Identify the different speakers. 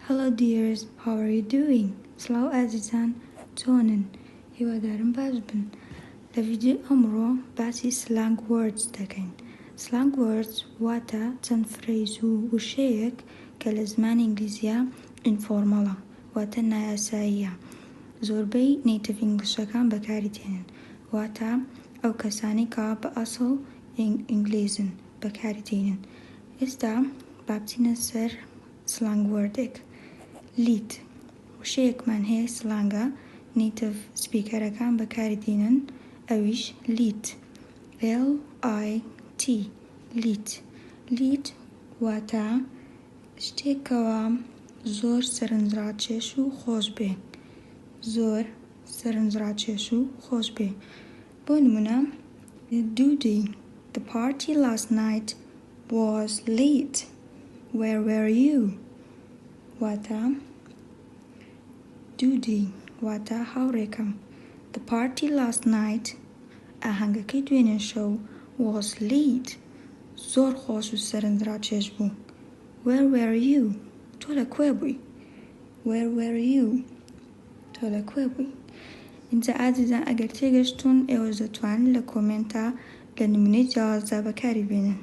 Speaker 1: Hello dears, how are you doing? سڵاو ئازیزان، چۆنن؟ هیوادارم باش بن. لە ڤیدیۆ ئەمڕۆ باسی سلانگ وەردز دەکەین. سلانگ وەردز واتە چەند فرەیز و وشەیەک کە لە زمانی ئینگلیزیە ئینفۆرمەڵە، واتە نایاساییە. زۆربەی نەیتیڤ ئینگلیشەکان بەکاری دێنن، واتە ئەو کەسانی کە بە ئەسڵ ئینگلیزن بەکاری دێنن. ئێستا با بچینە سەر سلانگ وەردێک. لیت وشەیەکمان هەیە سلانگە نەیتیڤ سپیکەرەکان بەکاری دێنن، ئەویش لیت L-I-T لیت. لیت واتە شتێکەوە زۆر سەرنجڕاکێش و خۆش بێ، زۆر سەرنجڕاکێش و خۆش بێ. بۆ نمونە Duty, the party last night was late. Where were you? واتە Duty واتە هاوڕێکەم. The party last night ئاهەنگەکەی دوێنێ شەو was late زۆر خۆش و سەرنجڕاکێش بوو. Where were you? تۆ لەکوێ بووی؟ Where were you? تۆ لەکوێ بووی؟ اینجا ئازیزان ئەگەر تێگەشتون ئێوە دەتوانن لە کۆمنتە لە نمونەی جیاوازدا بەکاری بێنن.